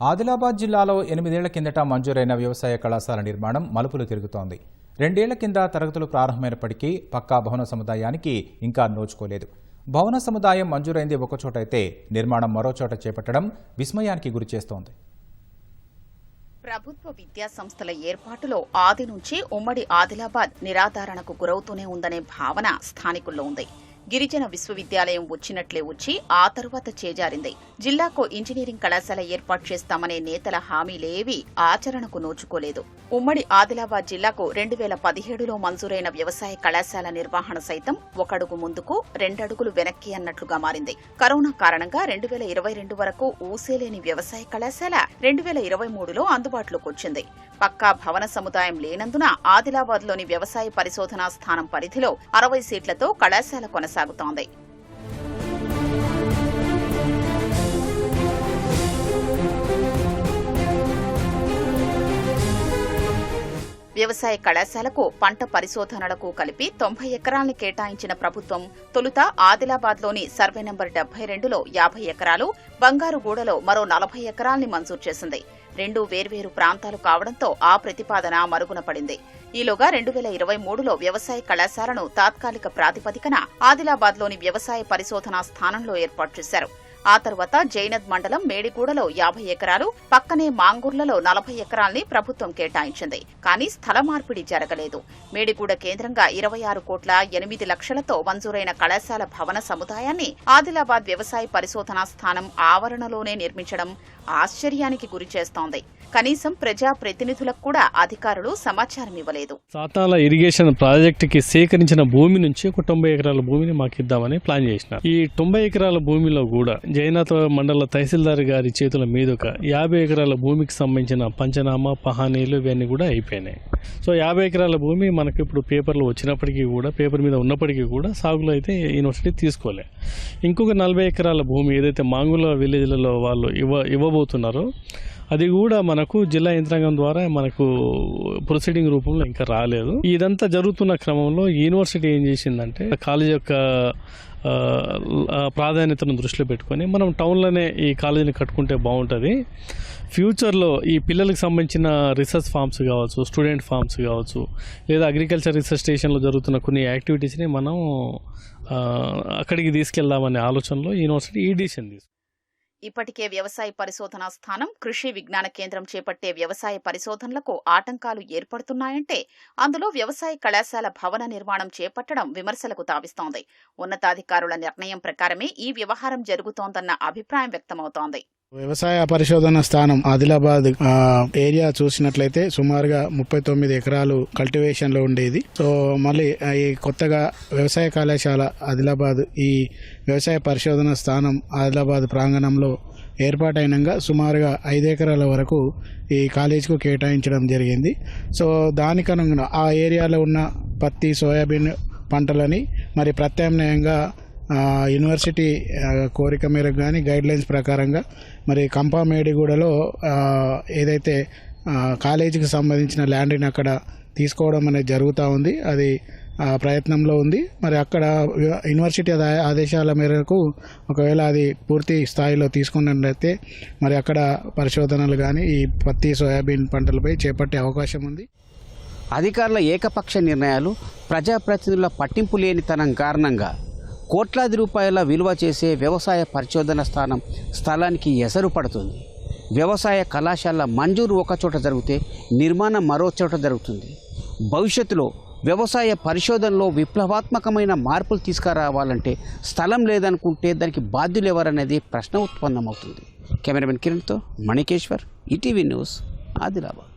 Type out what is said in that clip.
ఆదిలాబాద్ జిల్లాలో 8 ఏళ్ల కిందట మంజూరైన వ్యవసాయ కళాశాల నిర్మాణం మలుపులు తిరుగుతోంది. 2 ఏళ్ల కింద తరగతులు ప్రారంభమైనప్పటికీ పక్కా భవన సముదాయానికి ఇంకా నోచుకోలేదు. భవన సముదాయం మంజూరైంది ఒకచోట అయితే నిర్మాణం మరోచోట చేపట్టడం విస్మయానికి గురిచేస్తోంది. ప్రభుత్వ విద్యా సంస్థల ఏర్పాటులో ఆది నుంచి ఉమ్మడి ఆదిలాబాద్ నిరాధారణకు గురవుతూనే ఉందనే భావన స్థానికుల్లో ఉంది. గిరిజన విశ్వవిద్యాలయం వచ్చినట్లే వచ్చి ఆ తరువాత చేజారింది. జిల్లాకు ఇంజనీరింగ్ కళాశాల ఏర్పాటు చేస్తామనే నేతల హామీలేవీ ఆచరణకు నోచుకోలేదు. ఉమ్మడి ఆదిలాబాద్ జిల్లాకు 2017లో మంజూరైన వ్యవసాయ కళాశాల నిర్వహణ సైతం ఒకడుగు ముందుకు 2 అడుగులు వెనక్కి అన్నట్లుగా మారింది. కరోనా కారణంగా 2022 వరకు ఊసేలేని వ్యవసాయ కళాశాల 2023లో అందుబాటులోకి వచ్చింది. పక్కా భవన సముదాయం లేనందున ఆదిలాబాద్లోని వ్యవసాయ పరిశోధనా స్థానం పరిధిలో 60 సీట్లతో కళాశాల కొనసాగుతోంది. వ్యవసాయ కళాశాలకు పంట పరిశోధనలకు కలిపి 90 ఎకరాల్ని కేటాయించిన ప్రభుత్వం తొలుత ఆదిలాబాద్లోని సర్వే నంబర్ 72లో 50 ఎకరాలు, బంగారుగూడలో మరో 40 ఎకరాల్ని మంజూరు చేసింది. 2 వేర్వేరు ప్రాంతాలు కావడంతో ఆ ప్రతిపాదన మరుగున పడింది. ఈలోగా 2023లో వ్యవసాయ కళాశాలను తాత్కాలిక ప్రాతిపదికన ఆదిలాబాద్లోని వ్యవసాయ పరిశోధనా స్థానంలో ఏర్పాటు చేశారు. ఆ తర్వాత జైనద్ మండలం మేడిగూడలో 50 ఎకరాలు, పక్కనే మాంగూర్లలో 40 ఎకరాల్ని ప్రభుత్వం కేటాయించింది. కానీ స్థల మార్పిడి జరగలేదు. మేడిగూడ కేంద్రంగా 26,8 లక్షలతో మంజూరైన కళాశాల భవన సముదాయాన్ని ఆదిలాబాద్ వ్యవసాయ పరిశోధనా స్థానం ఆవరణలోనే నిర్మించడం ఆశ్చర్యానికి గురిచేస్తోంది. కనీసం ప్రజా ప్రతినిధులకు కూడా అధికారులు సమాచారం ఇవ్వలేదు. సాతాల ఇరిగేషన్ ప్రాజెక్టుకి సేకరించిన భూమి నుంచి ఒక 90 ఎకరాల భూమిని మాకు ఇద్దామని ప్లాన్ చేసినారు. ఈ 90 ఎకరాల భూమిలో కూడా జైనాథ్ మండల తహసీల్దార్ గారి చేతుల మీదుగా 50 ఎకరాల భూమికి సంబంధించిన పంచనామా, పహానీలు ఇవన్నీ కూడా అయిపోయినాయి. సో 50 ఎకరాల భూమి మనకి ఇప్పుడు పేపర్లో వచ్చినప్పటికీ కూడా, పేపర్ మీద ఉన్నప్పటికీ కూడా సాగులో అయితే యూనివర్సిటీ తీసుకోలే. ఇంకొక 40 ఎకరాల భూమి ఏదైతే మాంగుల విలేజ్లలో వాళ్ళు ఇవ్వబోతున్నారో అది కూడా మనకు జిల్లా యంత్రాంగం ద్వారా మనకు ప్రొసీడింగ్ రూపంలో ఇంకా రాలేదు. ఇదంతా జరుగుతున్న క్రమంలో యూనివర్సిటీ ఏం చేసిందంటే కాలేజ్ యొక్క ప్రాధాన్యతను దృష్టిలో పెట్టుకొని మనం టౌన్లోనే ఈ కాలేజీని కట్టుకుంటే బాగుంటుంది, ఫ్యూచర్లో ఈ పిల్లలకు సంబంధించిన రీసెర్చ్ ఫార్మ్స్ కావచ్చు, స్టూడెంట్ ఫార్మ్స్ కావచ్చు, లేదా అగ్రికల్చర్ రీసెర్చ్ స్టేషన్లో జరుగుతున్న కొన్ని యాక్టివిటీస్ని మనం అక్కడికి తీసుకెళ్దామనే ఆలోచనలో యూనివర్సిటీ ఈ డిసిషన్ తీసుకుంది. ఇప్పటికే వ్యవసాయ పరిశోధనా స్థానం, కృషి విజ్ఞాన కేంద్రం చేపట్టే వ్యవసాయ పరిశోధనలకు ఆటంకాలు ఏర్పడుతున్నాయంటే అందులో వ్యవసాయ కళాశాల భవన నిర్మాణం చేపట్టడం విమర్శలకు తావిస్తోంది. ఉన్నతాధికారుల నిర్ణయం ప్రకారమే ఈ వ్యవహారం జరుగుతోందన్న అభిప్రాయం వ్యక్తమవుతోంది. వ్యవసాయ పరిశోధన స్థానం ఆదిలాబాద్ ఏరియా చూసినట్లయితే సుమారుగా 39 ఎకరాలు కల్టివేషన్ లో ఉండేది. సో మళ్ళీ ఈ కొత్తగా వ్యవసాయ కళాశాల ఆదిలాబాద్, ఈ వ్యవసాయ పరిశోధన స్థానం ఆదిలాబాద్ ప్రాంగణంలో ఏర్పాటైనంగా సుమారుగా 5 ఎకరాల వరకు ఈ కాలేజీకు కేటాయించడం జరిగింది. సో దానికనుగుణ ఆ ఏరియాలో ఉన్న పత్తి, సోయాబీన్ పంటలని మరి ప్రత్యామ్నాయంగా యూనివర్సిటీ కోరిక మేరకు కానీ గైడ్లైన్స్ ప్రకారంగా మరి కంపా మేడిగూడలో ఏదైతే కాలేజీకి సంబంధించిన ల్యాండ్ని అక్కడ తీసుకోవడం అనేది జరుగుతూ ఉంది. అది ప్రయత్నంలో ఉంది. మరి అక్కడ యూనివర్సిటీ ఆదేశాల మేరకు ఒకవేళ అది పూర్తి స్థాయిలో తీసుకున్నట్లయితే మరి అక్కడ పరిశోధనలు కానీ ఈ పత్తి, సోయాబీన్ పంటలపై చేపట్టే అవకాశం ఉంది. అధికారుల ఏకపక్ష నిర్ణయాలు, ప్రజాప్రతినిధుల పట్టింపు లేనితనం కారణంగా కోట్లాది రూపాయల విలువ చేసే వ్యవసాయ పరిశోధన స్థలానికి ఎసరు పడుతుంది. వ్యవసాయ కళాశాల మంజూరు ఒకచోట జరిగితే నిర్మాణం మరో చోట జరుగుతుంది. భవిష్యత్తులో వ్యవసాయ పరిశోధనలో విప్లవాత్మకమైన మార్పులు తీసుకురావాలంటే స్థలం లేదనుకుంటే దానికి బాధ్యులు ఎవరనేది ప్రశ్న ఉత్పన్నమవుతుంది. కెమెరామెన్ కిరణ్తో మణికేశ్వర్, ఈటీవీ న్యూస్, ఆదిలాబాద్.